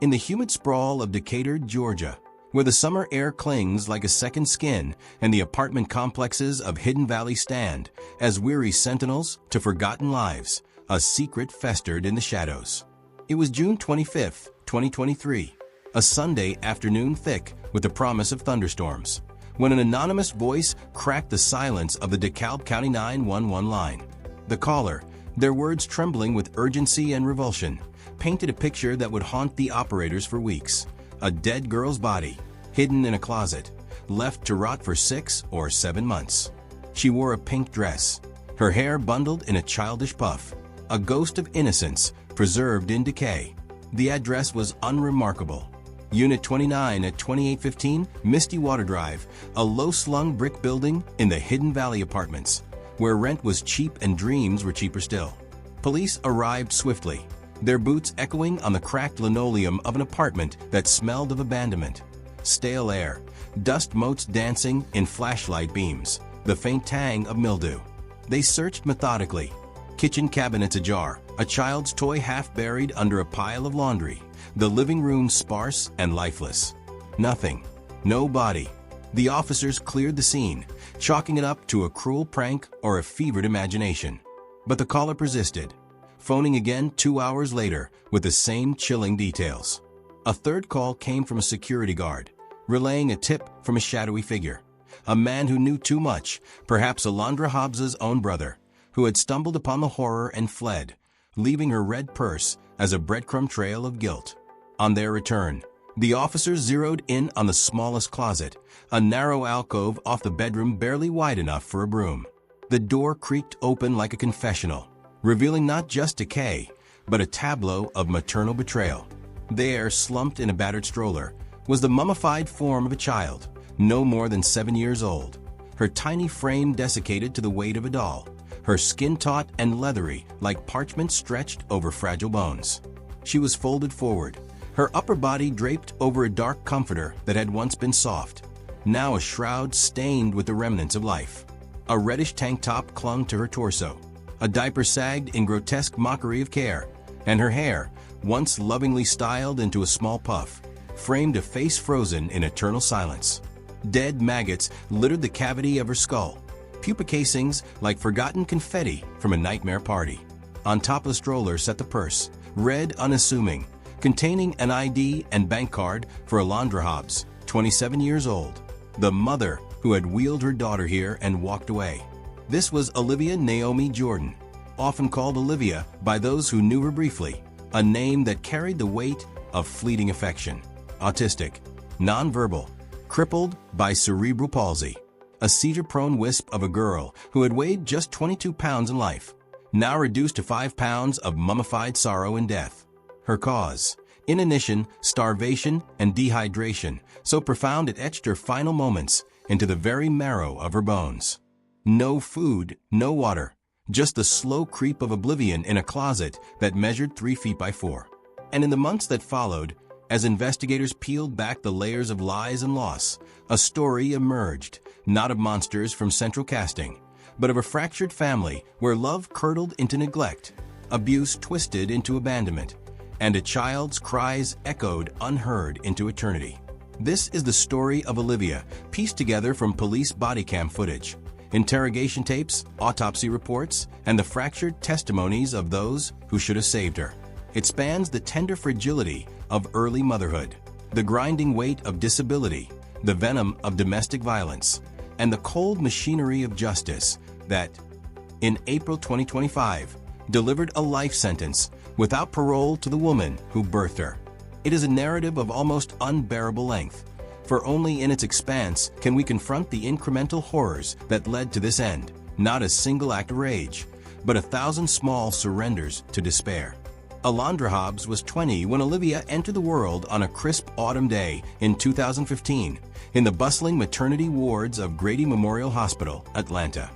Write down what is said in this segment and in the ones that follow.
In the humid sprawl of Decatur, Georgia, where the summer air clings like a second skin and the apartment complexes of Hidden Valley stand as weary sentinels to forgotten lives, a secret festered in the shadows. It was June 25, 2023, a Sunday afternoon thick with the promise of thunderstorms, when an anonymous voice cracked the silence of the DeKalb County 911 line. The caller, their words trembling with urgency and revulsion, painted a picture that would haunt the operators for weeks. A dead girl's body, hidden in a closet, left to rot for 6 or 7 months. She wore a pink dress, her hair bundled in a childish puff, a ghost of innocence preserved in decay. The address was unremarkable. Unit 29 at 2815 Misty Water Drive, a low-slung brick building in the Hidden Valley apartments, where rent was cheap and dreams were cheaper still. Police arrived swiftly, their boots echoing on the cracked linoleum of an apartment that smelled of abandonment. Stale air, dust motes dancing in flashlight beams, the faint tang of mildew. They searched methodically, kitchen cabinets ajar, a child's toy half buried under a pile of laundry, the living room sparse and lifeless. Nothing. No body. The officers cleared the scene, chalking it up to a cruel prank or a fevered imagination. But the caller persisted, phoning again 2 hours later with the same chilling details. A third call came from a security guard, relaying a tip from a shadowy figure. A man who knew too much, perhaps Alondra Hobbs' own brother, who had stumbled upon the horror and fled, leaving her red purse as a breadcrumb trail of guilt. On their return, the officers zeroed in on the smallest closet, a narrow alcove off the bedroom barely wide enough for a broom. The door creaked open like a confessional, revealing not just decay, but a tableau of maternal betrayal. There, slumped in a battered stroller, was the mummified form of a child, no more than 7 years old, her tiny frame desiccated to the weight of a doll, her skin taut and leathery like parchment stretched over fragile bones. She was folded forward, her upper body draped over a dark comforter that had once been soft, now a shroud stained with the remnants of life. A reddish tank top clung to her torso, a diaper sagged in grotesque mockery of care, and her hair, once lovingly styled into a small puff, framed a face frozen in eternal silence. Dead maggots littered the cavity of her skull, pupa casings like forgotten confetti from a nightmare party. On top of the stroller sat the purse, red unassuming, containing an ID and bank card for Alondra Hobbs, 27 years old, the mother who had wheeled her daughter here and walked away. This was Olivia Naomi Jordan, often called Olivia by those who knew her briefly, a name that carried the weight of fleeting affection. Autistic, nonverbal, crippled by cerebral palsy, a seizure-prone wisp of a girl who had weighed just 22 pounds in life, now reduced to 5 pounds of mummified sorrow and death. Her cause: inanition, starvation, and dehydration, so profound it etched her final moments into the very marrow of her bones. No food, no water, just the slow creep of oblivion in a closet that measured 3 feet by 4. And in the months that followed, as investigators peeled back the layers of lies and loss, a story emerged, not of monsters from central casting, but of a fractured family where love curdled into neglect, abuse twisted into abandonment, and a child's cries echoed unheard into eternity. This is the story of Olivia, pieced together from police bodycam footage, interrogation tapes, autopsy reports, and the fractured testimonies of those who should have saved her. It spans the tender fragility of early motherhood, the grinding weight of disability, the venom of domestic violence, and the cold machinery of justice that, in April 2025, delivered a life sentence without parole to the woman who birthed her. It is a narrative of almost unbearable length, for only in its expanse can we confront the incremental horrors that led to this end, not a single act of rage, but 1,000 small surrenders to despair. Alondra Hobbs was 20 when Olivia entered the world on a crisp autumn day in 2015 in the bustling maternity wards of Grady Memorial Hospital, Atlanta.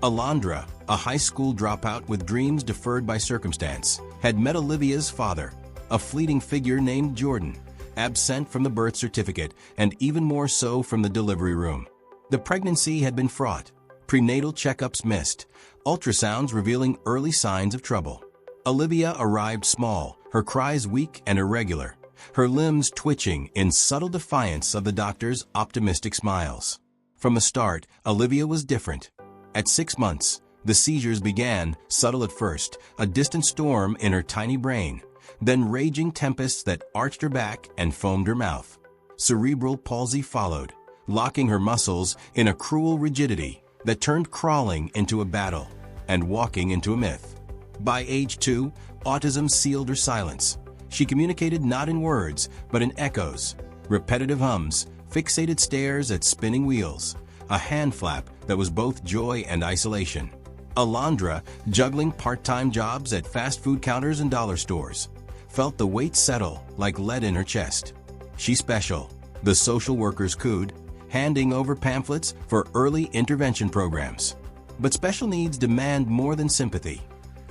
Alondra, a high school dropout with dreams deferred by circumstance, had met Olivia's father, a fleeting figure named Jordan, absent from the birth certificate and even more so from the delivery room. The pregnancy had been fraught, prenatal checkups missed, ultrasounds revealing early signs of trouble. Olivia arrived small, her cries weak and irregular, her limbs twitching in subtle defiance of the doctor's optimistic smiles. From the start, Olivia was different. At 6 months, the seizures began, subtle at first, a distant storm in her tiny brain, then raging tempests that arched her back and foamed her mouth. Cerebral palsy followed, locking her muscles in a cruel rigidity that turned crawling into a battle and walking into a myth. By age 2, autism sealed her silence. She communicated not in words, but in echoes, repetitive hums, fixated stares at spinning wheels, a hand flap that was both joy and isolation. Alondra, juggling part-time jobs at fast food counters and dollar stores, felt the weight settle like lead in her chest. She's special, the social workers cooed, handing over pamphlets for early intervention programs. But special needs demand more than sympathy.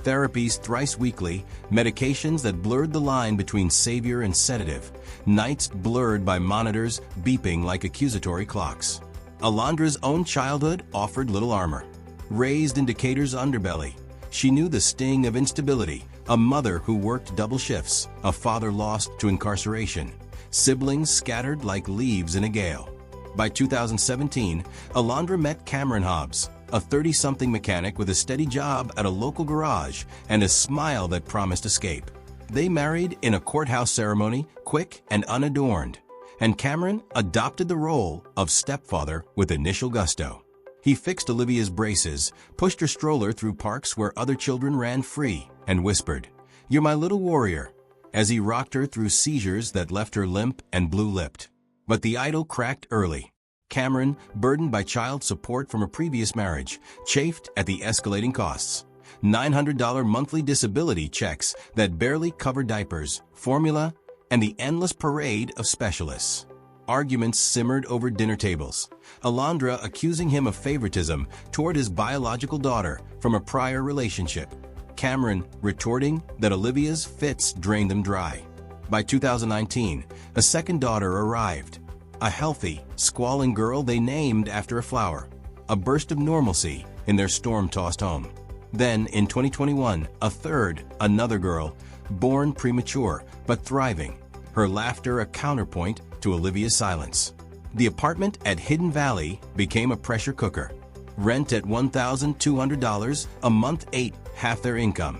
Therapies thrice weekly, medications that blurred the line between savior and sedative, nights blurred by monitors beeping like accusatory clocks. Alondra's own childhood offered little armor. Raised in Decatur's underbelly, she knew the sting of instability, a mother who worked double shifts, a father lost to incarceration, siblings scattered like leaves in a gale. By 2017, Alondra met Cameron Hobbs, a 30-something mechanic with a steady job at a local garage and a smile that promised escape. They married in a courthouse ceremony, quick and unadorned, and Cameron adopted the role of stepfather with initial gusto. He fixed Olivia's braces, pushed her stroller through parks where other children ran free, and whispered, "You're my little warrior," as he rocked her through seizures that left her limp and blue-lipped. But the idol cracked early. Cameron, burdened by child support from a previous marriage, chafed at the escalating costs. $900 monthly disability checks that barely covered diapers, formula, and the endless parade of specialists. Arguments simmered over dinner tables, Alondra accusing him of favoritism toward his biological daughter from a prior relationship, Cameron retorting that Olivia's fits drained them dry. By 2019, a second daughter arrived, a healthy, squalling girl they named after a flower, a burst of normalcy in their storm-tossed home. Then, in 2021, a third, another girl, born premature but thriving, her laughter a counterpoint to Olivia's silence. The apartment at Hidden Valley became a pressure cooker. Rent at $1,200 a month ate half their income.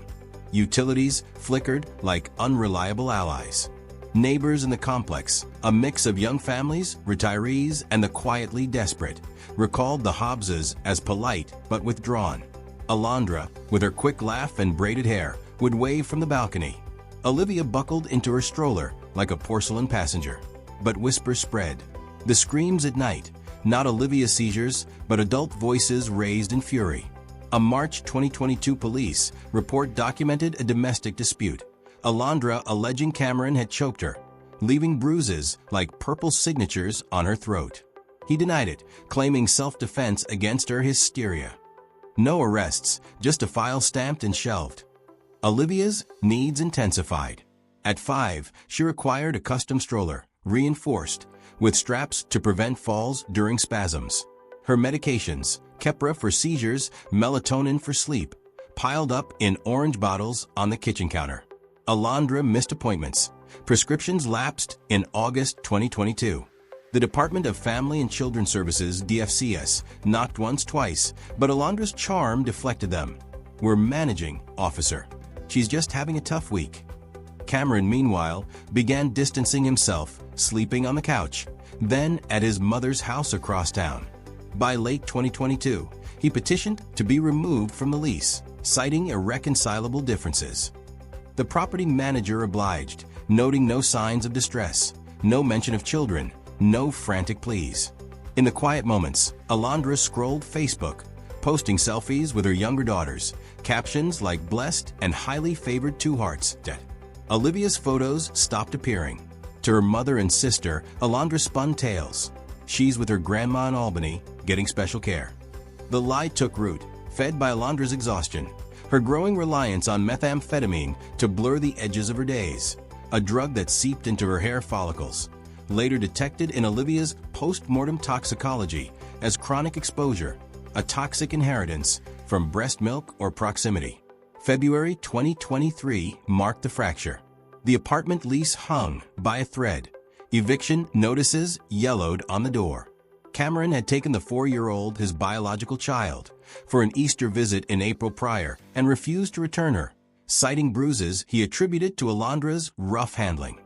Utilities flickered like unreliable allies. Neighbors in the complex, a mix of young families, retirees, and the quietly desperate, recalled the Hobbses as polite but withdrawn. Alondra, with her quick laugh and braided hair, would wave from the balcony. Olivia buckled into her stroller like a porcelain passenger. But whispers spread. The screams at night, not Olivia's seizures, but adult voices raised in fury. A March 2022 police report documented a domestic dispute. Alondra alleging Cameron had choked her, leaving bruises like purple signatures on her throat. He denied it, claiming self-defense against her hysteria. No arrests, just a file stamped and shelved. Olivia's needs intensified. At 5, she required a custom stroller, reinforced, with straps to prevent falls during spasms. Her medications, Keppra for seizures, melatonin for sleep, piled up in orange bottles on the kitchen counter. Alondra missed appointments. Prescriptions lapsed in August 2022. The Department of Family and Children's Services, DFCS, knocked once, twice, but Alondra's charm deflected them. "We're managing, officer. She's just having a tough week." Cameron, meanwhile, began distancing himself, sleeping on the couch, then at his mother's house across town. By late 2022, he petitioned to be removed from the lease, citing irreconcilable differences. The property manager obliged, noting no signs of distress, no mention of children, no frantic pleas. In the quiet moments, Alondra scrolled Facebook, posting selfies with her younger daughters, captions like "blessed" and "highly favored 2 hearts." Olivia's photos stopped appearing. To her mother and sister, Alondra spun tales. She's with her grandma in Albany, getting special care. The lie took root, fed by Alondra's exhaustion, her growing reliance on methamphetamine to blur the edges of her days, a drug that seeped into her hair follicles, later detected in Olivia's post-mortem toxicology as chronic exposure, a toxic inheritance from breast milk or proximity. February 2023 marked the fracture. The apartment lease hung by a thread. Eviction notices yellowed on the door. Cameron had taken the 4-year-old, his biological child, for an Easter visit in April prior and refused to return her, citing bruises he attributed to Alondra's rough handling.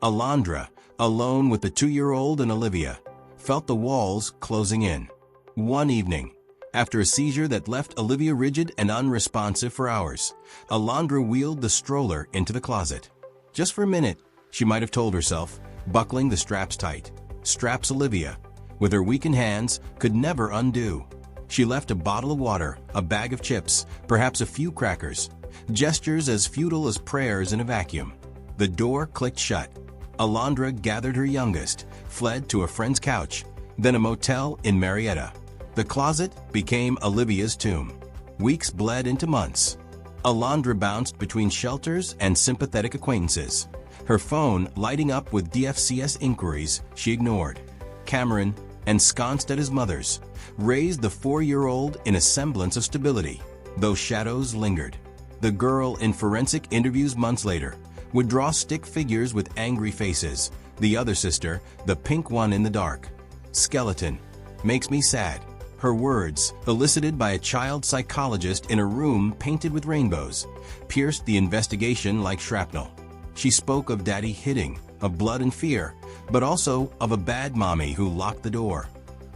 Alondra, alone with the 2-year-old and Olivia, felt the walls closing in. One evening, after a seizure that left Olivia rigid and unresponsive for hours, Alondra wheeled the stroller into the closet. Just for a minute, she might have told herself, buckling the straps tight. Straps Olivia, with her weakened hands, could never undo. She left a bottle of water, a bag of chips, perhaps a few crackers, gestures as futile as prayers in a vacuum. The door clicked shut. Alondra gathered her youngest, fled to a friend's couch, then a motel in Marietta. The closet became Olivia's tomb. Weeks bled into months. Alondra bounced between shelters and sympathetic acquaintances, her phone lighting up with DFCS inquiries she ignored. Cameron, ensconced at his mother's, raised the 4-year-old in a semblance of stability, though shadows lingered. The girl, in forensic interviews months later, would draw stick figures with angry faces. The other sister, the pink one in the dark. Skeleton. Makes me sad. Her words, elicited by a child psychologist in a room painted with rainbows, pierced the investigation like shrapnel. She spoke of daddy hitting, of blood and fear, but also of a bad mommy who locked the door.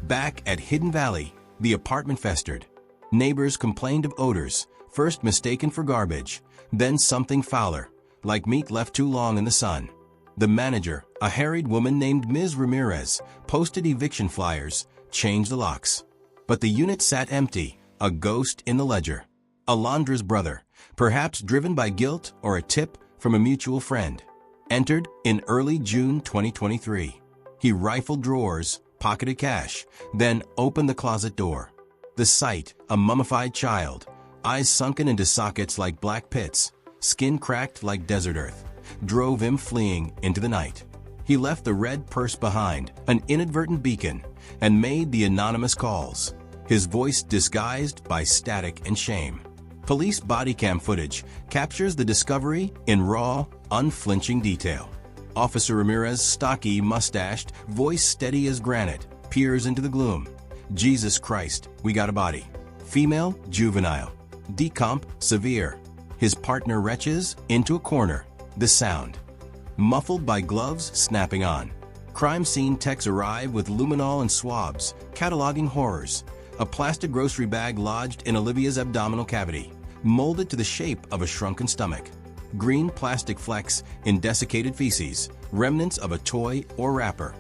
Back at Hidden Valley, the apartment festered. Neighbors complained of odors, first mistaken for garbage, then something fouler, like meat left too long in the sun. The manager, a harried woman named Ms. Ramirez, posted eviction flyers, changed the locks. But the unit sat empty, a ghost in the ledger. Alondra's brother, perhaps driven by guilt or a tip from a mutual friend, entered in early June 2023. He rifled drawers, pocketed cash, then opened the closet door. The sight, a mummified child, eyes sunken into sockets like black pits, skin cracked like desert earth, drove him fleeing into the night. He left the red purse behind, an inadvertent beacon, and made the anonymous calls, his voice disguised by static and shame. Police bodycam footage captures the discovery in raw, unflinching detail. Officer Ramirez, stocky, mustached, voice steady as granite, peers into the gloom. Jesus Christ, we got a body. Female, juvenile. Decomp, severe. His partner retches into a corner. The sound. Muffled by gloves snapping on. Crime scene techs arrive with luminol and swabs, cataloging horrors. A plastic grocery bag lodged in Olivia's abdominal cavity, molded to the shape of a shrunken stomach. Green plastic flecks in desiccated feces, remnants of a toy or wrapper.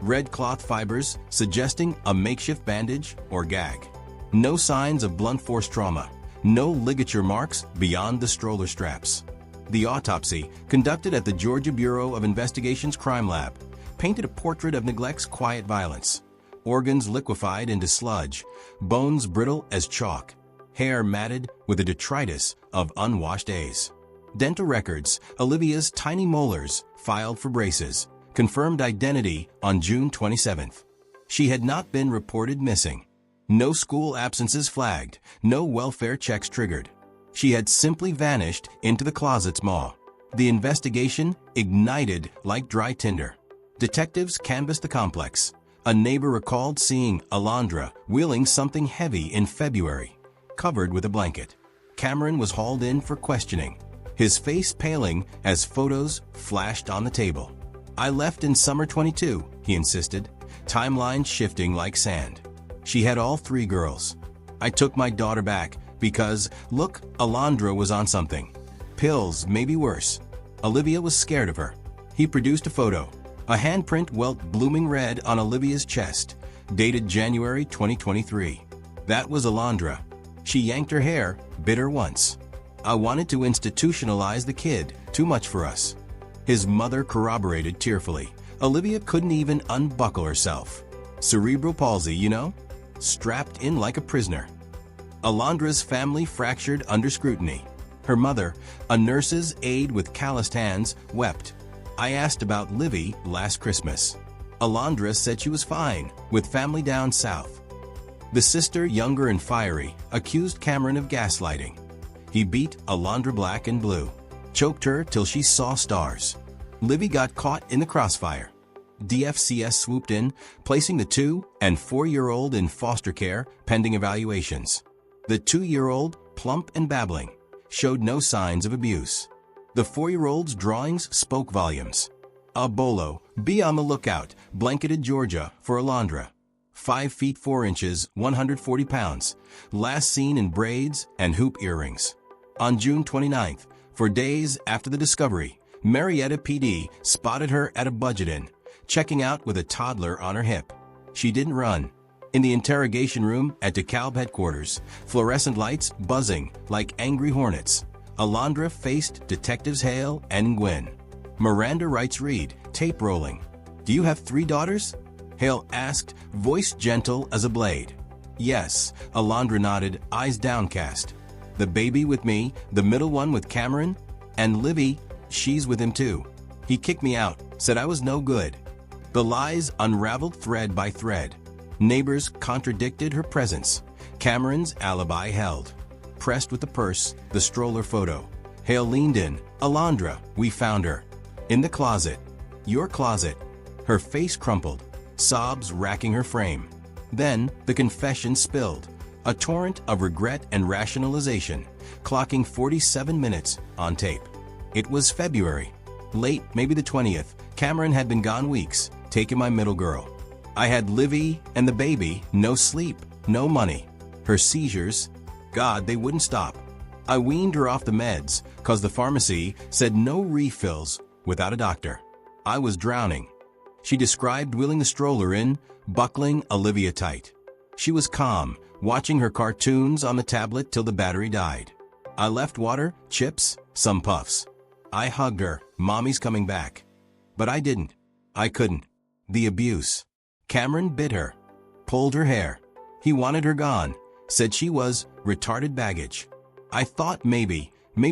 Red cloth fibers suggesting a makeshift bandage or gag. No signs of blunt force trauma, no ligature marks beyond the stroller straps. The autopsy, conducted at the Georgia Bureau of Investigation's crime lab, painted a portrait of neglect's quiet violence. Organs liquefied into sludge, bones brittle as chalk, hair matted with the detritus of unwashed days. Dental records, Olivia's tiny molars, filed for braces, confirmed identity on June 27th. She had not been reported missing. No school absences flagged, no welfare checks triggered. She had simply vanished into the closet's maw. The investigation ignited like dry tinder. Detectives canvassed the complex. A neighbor recalled seeing Alondra wheeling something heavy in February, covered with a blanket. Cameron was hauled in for questioning, his face paling as photos flashed on the table. I left in summer 22, he insisted, timeline shifting like sand. She had all 3 girls. I took my daughter back because, look, Alondra was on something. Pills, maybe worse. Olivia was scared of her. He produced a photo. A handprint welt blooming red on Olivia's chest, dated January 2023. That was Alondra. She yanked her hair, bit her once. I wanted to institutionalize the kid, too much for us. His mother corroborated tearfully. Olivia couldn't even unbuckle herself. Cerebral palsy, you know? Strapped in like a prisoner. Alondra's family fractured under scrutiny. Her mother, a nurse's aide with calloused hands, wept. I asked about Livy last Christmas. Alondra said she was fine, with family down south. The sister, younger and fiery, accused Cameron of gaslighting. He beat Alondra black and blue. choked her till she saw stars. Livy got caught in the crossfire. DFCS swooped in, placing the 2- and 4-year-old in foster care pending evaluations. The 2-year-old, plump and babbling, showed no signs of abuse. The 4-year-old's drawings spoke volumes. A bolo, be on the lookout, blanketed Georgia for Alondra. 5 feet 4 inches, 140 pounds, last seen in braids and hoop earrings. On June 29th, for days after the discovery, Marietta PD spotted her at a budget inn, checking out with a toddler on her hip. She didn't run. In the interrogation room at DeKalb headquarters, fluorescent lights buzzing like angry hornets, Alondra faced Detectives Hale and Gwynn. Miranda writes Reed, tape rolling. "Do you have 3 daughters?" Hale asked, voice gentle as a blade. "Yes," Alondra nodded, eyes downcast. "The baby with me, the middle one with Cameron, and Livy, she's with him too. He kicked me out, said I was no good." The lies unraveled thread by thread. Neighbors contradicted her presence. Cameron's alibi held. Pressed with the purse, the stroller photo. Hale leaned in. "Alondra, we found her. In the closet. Your closet." Her face crumpled, sobs racking her frame. Then the confession spilled, a torrent of regret and rationalization, clocking 47 minutes on tape. It was February. Late, maybe the 20th, Cameron had been gone weeks, taking my middle girl. I had Livy and the baby, no sleep, no money. Her seizures, God, they wouldn't stop. I weaned her off the meds, cause the pharmacy said no refills without a doctor. I was drowning. She described wheeling the stroller in, buckling Olivia tight. She was calm, watching her cartoons on the tablet till the battery died. I left water, chips, some puffs. I hugged her, "Mommy's coming back." But I didn't. I couldn't. The abuse. Cameron bit her, pulled her hair. He wanted her gone, said she was retarded baggage. I thought maybe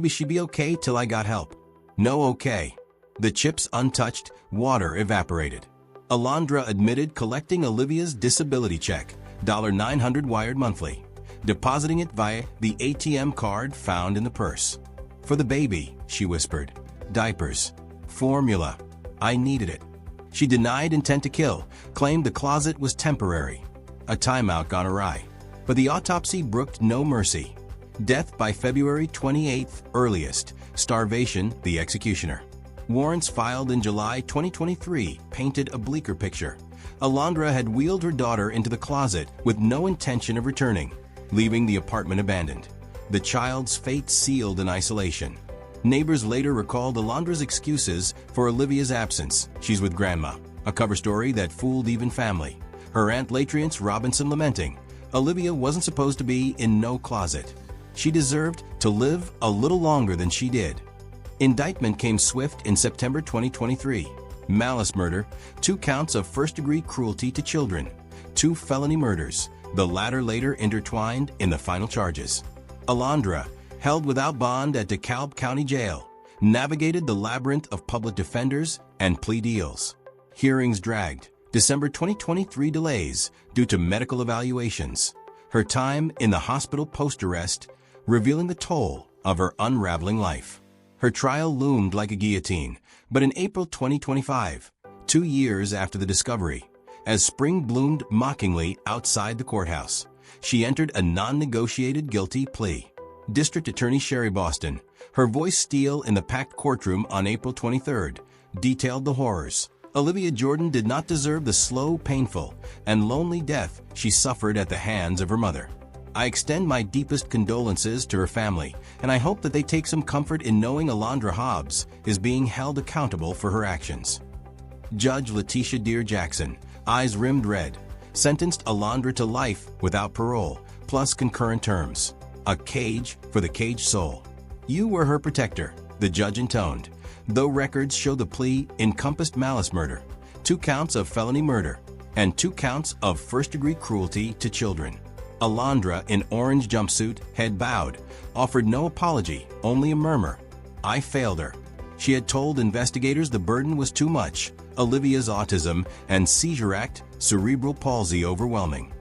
she'd be okay till I got help. No okay. The chips untouched, water evaporated. Alondra admitted collecting Olivia's disability check, $900 wired monthly, depositing it via the ATM card found in the purse. "For the baby," she whispered. "Diapers. Formula. I needed it." She denied intent to kill, claimed the closet was temporary. A timeout gone awry. But the autopsy brooked no mercy. Death by February 28th earliest. Starvation, the executioner. Warrants filed in July 2023 painted a bleaker picture. Alondra had wheeled her daughter into the closet with no intention of returning, leaving the apartment abandoned. The child's fate sealed in isolation. Neighbors later recalled Alondra's excuses for Olivia's absence. "She's with Grandma," a cover story that fooled even family. Her Aunt Latriance Robinson lamenting, "Olivia wasn't supposed to be in no closet. She deserved to live a little longer than she did." Indictment came swift in September 2023. Malice murder, 2 counts of first-degree cruelty to children, 2 felony murders, the latter later intertwined in the final charges. Alondra, held without bond at DeKalb County Jail, navigated the labyrinth of public defenders and plea deals. Hearings dragged. December 2023 delays due to medical evaluations. Her time in the hospital post-arrest, revealing the toll of her unraveling life. Her trial loomed like a guillotine, but in April 2025, 2 years after the discovery, as spring bloomed mockingly outside the courthouse, she entered a non-negotiated guilty plea. District Attorney Sherry Boston, her voice steel in the packed courtroom on April 23rd, detailed the horrors. Olivia Jordan did not deserve the slow, painful, and lonely death she suffered at the hands of her mother. "I extend my deepest condolences to her family, and I hope that they take some comfort in knowing Alondra Hobbs is being held accountable for her actions." Judge Letitia Deere Jackson, eyes rimmed red, sentenced Alondra to life without parole, plus concurrent terms. "A cage for the caged soul." "You were her protector," the judge intoned, though records show the plea encompassed malice murder, 2 counts of felony murder, and 2 counts of first-degree cruelty to children. Alondra, in orange jumpsuit, head bowed, offered no apology, only a murmur. "I failed her." She had told investigators the burden was too much, Olivia's autism and seizure act, cerebral palsy overwhelming.